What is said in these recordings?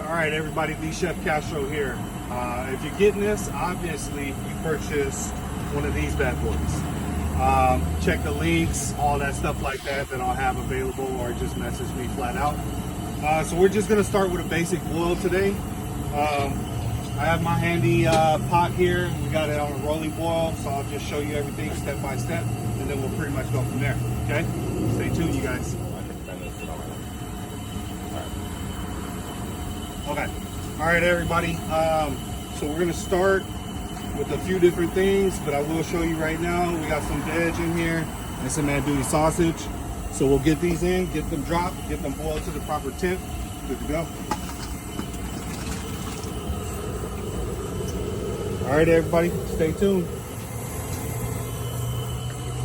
All right, everybody, the Chef Castro here. If you're getting this, obviously you purchased one of these bad boys. Check the links, all that stuff like that I'll have available, or just message me flat out. So we're just gonna start with a basic boil today. I have my handy pot here. We got it on a rolling boil, so I'll just show you everything step by step, and then we'll pretty much go from there. Okay? Stay tuned, you guys. Okay. All right, everybody. So we're gonna start with a few different things, but I will show you right now. We got some veg in here and some andouille sausage. So we'll get these in, get them dropped, get them boiled to the proper temp. Good to go. All right, everybody, stay tuned.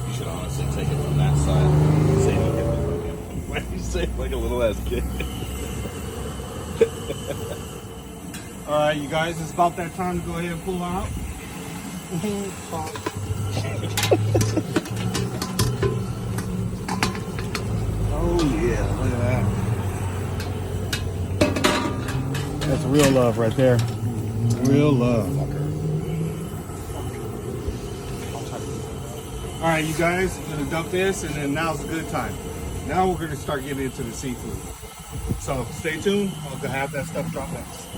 You should honestly take it from that side. Say it again. Why do you say it like a little ass kid? All right, you guys, it's about that time to go ahead and pull out. Oh yeah, look at that. That's real love right there. Real love. All right, you guys, I'm gonna dump this, and then now's a good time. Now we're gonna start getting into the seafood. So stay tuned. I'll have that stuff drop next.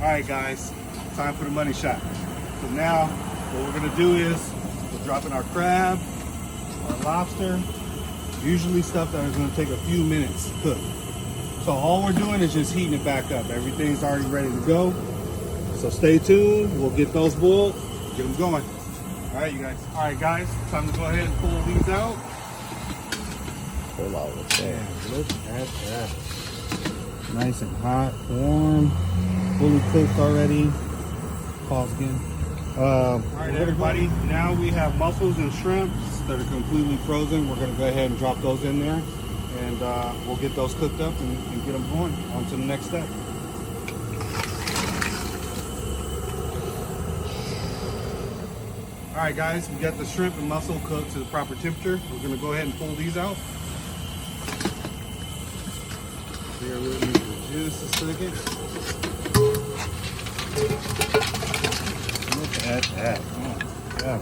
All right, guys, time for the money shot. So now what we're gonna do is we're dropping our crab, our lobster, usually stuff that is gonna take a few minutes to cook. So all we're doing is just heating it back up. Everything's already ready to go. So stay tuned. We'll get those boiled, get them going. All right, you guys. All right, guys, time to go ahead and pull these out. Pull out what's there. Look at that. Nice and hot, warm, fully cooked already. Pause again. All right, everybody. Now we have mussels and shrimps that are completely frozen. We're gonna go ahead and drop those in there, and we'll get those cooked up and get them going on to the next step. All right, guys, we got the shrimp and mussel cooked to the proper temperature. We're gonna go ahead and pull these out. Bear with me for just a second. Look at that. Oh, yeah.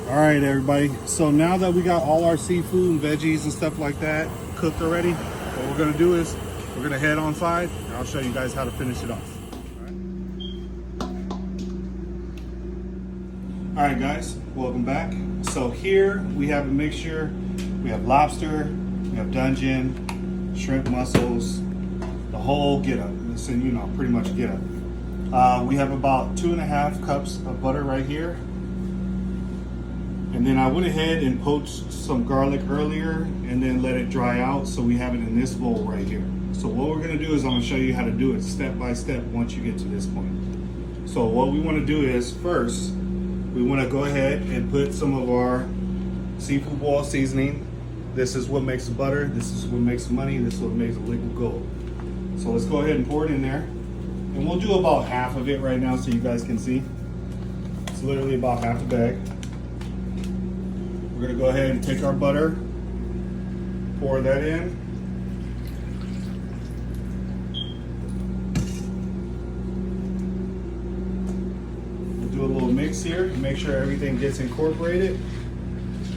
All right, everybody. So now that we got all our seafood and veggies and stuff like that cooked already, what we're gonna do is we're gonna head on side, and I'll show you guys how to finish it off. All right, guys, welcome back. So here we have a mixture. We have lobster, we have dungeon, shrimp, mussels, the whole get up. Listen, you know, pretty much get up. We have about 2.5 cups of butter right here. And then I went ahead and poached some garlic earlier and then let it dry out, so we have it in this bowl right here. So what we're gonna do is I'm gonna show you how to do it step by step once you get to this point. So what we wanna do is first, we wanna go ahead and put some of our seafood boil seasoning. This is what makes the butter, this is what makes the money, this is what makes the liquid gold. So let's go ahead and pour it in there. And we'll do about half of it right now so you guys can see. It's literally about half a bag. We're gonna go ahead and take our butter, pour that in. We'll do a little mix here, make sure everything gets incorporated.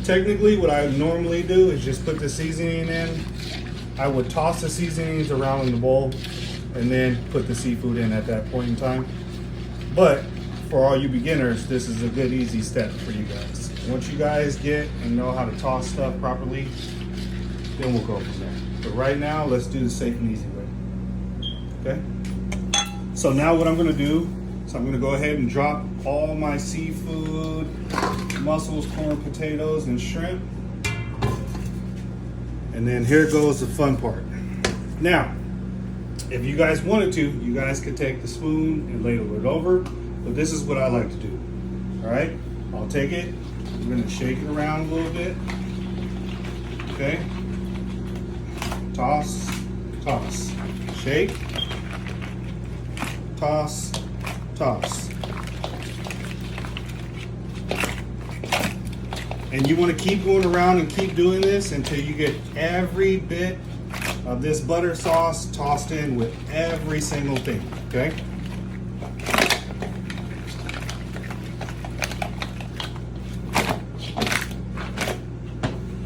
Technically, what I normally do is just put the seasoning in. I would toss the seasonings around in the bowl and then put the seafood in at that point in time. But for all you beginners, this is a good, easy step for you guys. Once you guys get and know how to toss stuff properly, then we'll go from there. But right now, let's do the safe and easy way. Okay? So now what I'm gonna do is I'm gonna go ahead and drop all my seafood, mussels, corn, potatoes, and shrimp. And then here goes the fun part. Now, if you guys wanted to, you guys could take the spoon and ladle it over, but this is what I like to do. All right, I'll take it. I'm gonna shake it around a little bit. Okay. Toss, toss, shake, toss, toss. And you want to keep going around and keep doing this until you get every bit of this butter sauce tossed in with every single thing, okay?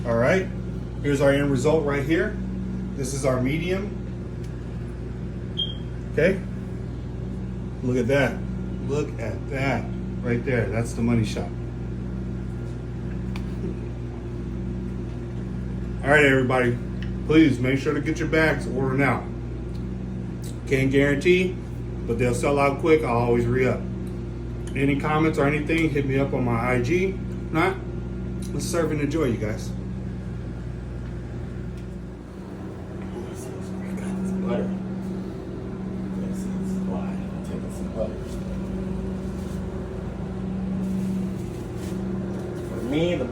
All right, here's our end result right here. This is our medium. Okay, look at that. Look at that right there. That's the money shot. All right, everybody, please make sure to get your bags ordered now. Can't guarantee, but they'll sell out quick. I'll always re-up. Any comments or anything, hit me up on my IG. If not, let's serve and enjoy, you guys. Butter. This is why I'm taking some butter. For me, the